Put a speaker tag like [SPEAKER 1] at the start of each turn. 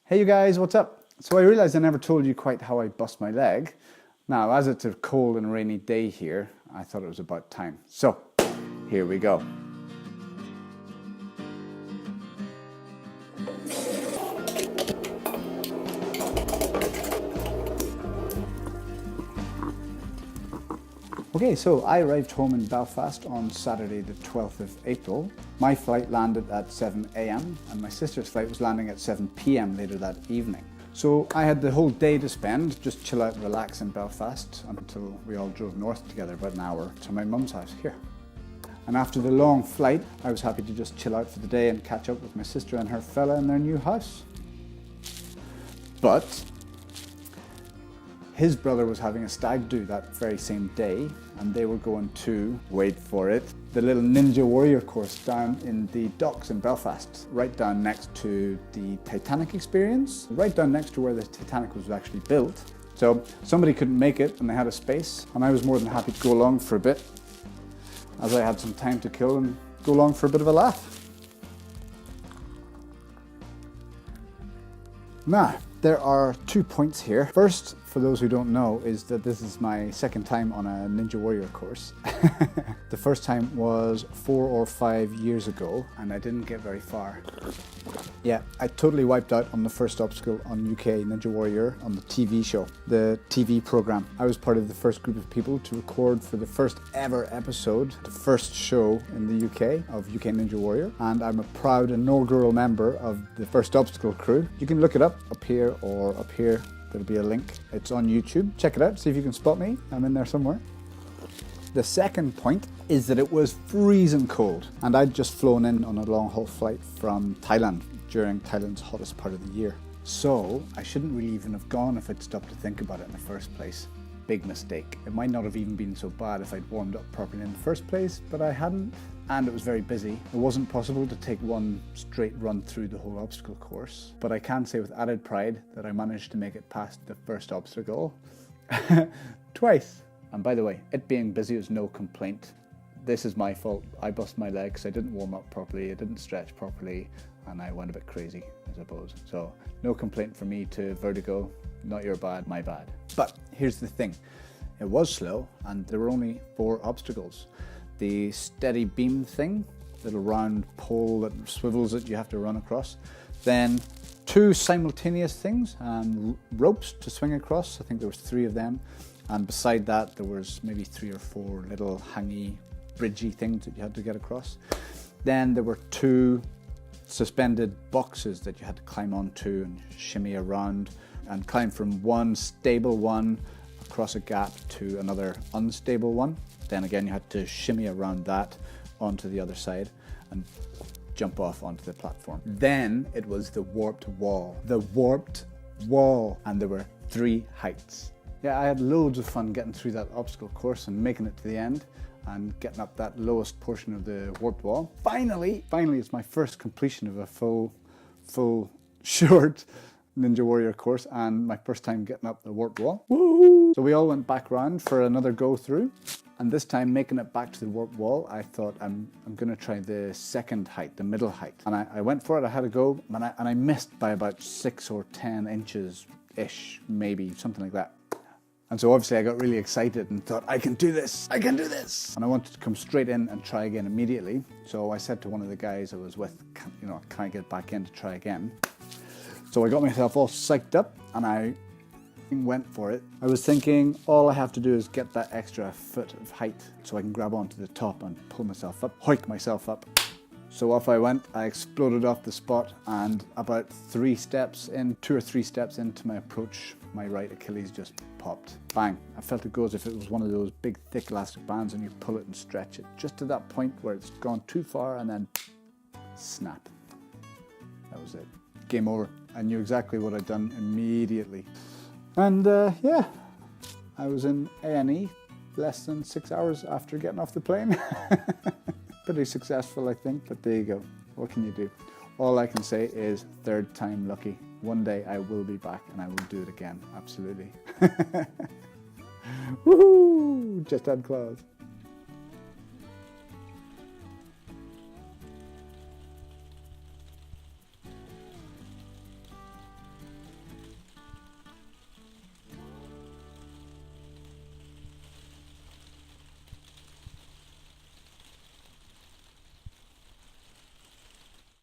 [SPEAKER 1] Hey you guys, what's up? So I realized I never told you quite how I bust my leg. Now, as it's a cold and rainy day here, I thought it was about time. So, here we go. Okay, so I arrived home in Belfast on Saturday the 12th of April. My flight landed at 7 a.m. and my sister's flight was landing at 7 p.m. later that evening. So I had the whole day to spend, just chill out and relax in Belfast until we all drove north together about an hour to my mum's house here. And after the long flight, I was happy to just chill out for the day and catch up with my sister and her fella in their new house. But his brother was having a stag do that very same day, and they were going to, wait for it, the little Ninja Warrior course down in the docks in Belfast, right down next to the Titanic experience, right down next to where the Titanic was actually built. So somebody couldn't make it and they had a space, and I was more than happy to go along for a bit, as I had some time to kill and go along for a bit of a laugh. Now, there are 2 points here. First, for those who don't know, is that this is my second time on a Ninja Warrior course. The first time was 4 or 5 years ago, and I didn't get very far. Yeah, I totally wiped out on the first obstacle on UK Ninja Warrior on the TV show, the TV program. I was part of the first group of people to record for the first ever episode, the first show in the UK of UK Ninja Warrior, and I'm a proud inaugural member of the first obstacle crew. You can look it up here or up here. There'll be a link. It's on YouTube. Check it out, see if you can spot me. I'm in there somewhere. The second point is that it was freezing cold, and I'd just flown in on a long haul flight from Thailand during Thailand's hottest part of the year. So I shouldn't really even have gone if I'd stopped to think about it in the first place. Big mistake. It might not have even been so bad if I'd warmed up properly in the first place, but I hadn't, and it was very busy. It wasn't possible to take one straight run through the whole obstacle course, but I can say with added pride that I managed to make it past the first obstacle twice. And by the way, it being busy was no complaint. This is my fault. I bust my leg because I didn't warm up properly, I didn't stretch properly, and I went a bit crazy, I suppose. So no complaint from me to Vertigo. Not your bad, my bad. But here's the thing. It was slow, and there were only 4 obstacles. The steady beam thing, little round pole that swivels that you have to run across. Then 2 simultaneous things, ropes to swing across. I think there was 3 of them. And beside that, there was maybe 3 or 4 little hangy, bridgey things that you had to get across. Then there were 2 suspended boxes that you had to climb onto and shimmy around and climb from one stable one across a gap to another unstable one. Then again, you had to shimmy around that onto the other side and jump off onto the platform. Then it was the warped wall. The warped wall. And there were 3 heights. Yeah, I had loads of fun getting through that obstacle course and making it to the end and getting up that lowest portion of the warped wall. Finally, it's my first completion of a full short Ninja Warrior course and my first time getting up the warped wall. Woo! So we all went back round for another go through, and this time making it back to the warped wall, I thought I'm gonna try the second height, the middle height. And I went for it, I had a go, and I missed by about 6 or 10 inches-ish, maybe, something like that. And so obviously I got really excited and thought, I can do this, I can do this. And I wanted to come straight in and try again immediately. So I said to one of the guys I was with, can I get back in to try again? So I got myself all psyched up and I went for it. I was thinking all I have to do is get that extra foot of height so I can grab onto the top and pull myself up, hoik myself up. So off I went, I exploded off the spot, and about 2 or 3 steps into my approach, my right Achilles just popped. Bang. I felt it go as if it was one of those big thick elastic bands and you pull it and stretch it just to that point where it's gone too far and then snap. That was it. Game over. I knew exactly what I'd done immediately. And yeah, I was in A&E less than 6 hours after getting off the plane. Pretty successful, I think, but there you go. What can you do? All I can say is 3rd time lucky. One day I will be back and I will do it again, absolutely. Woohoo! Just had claws.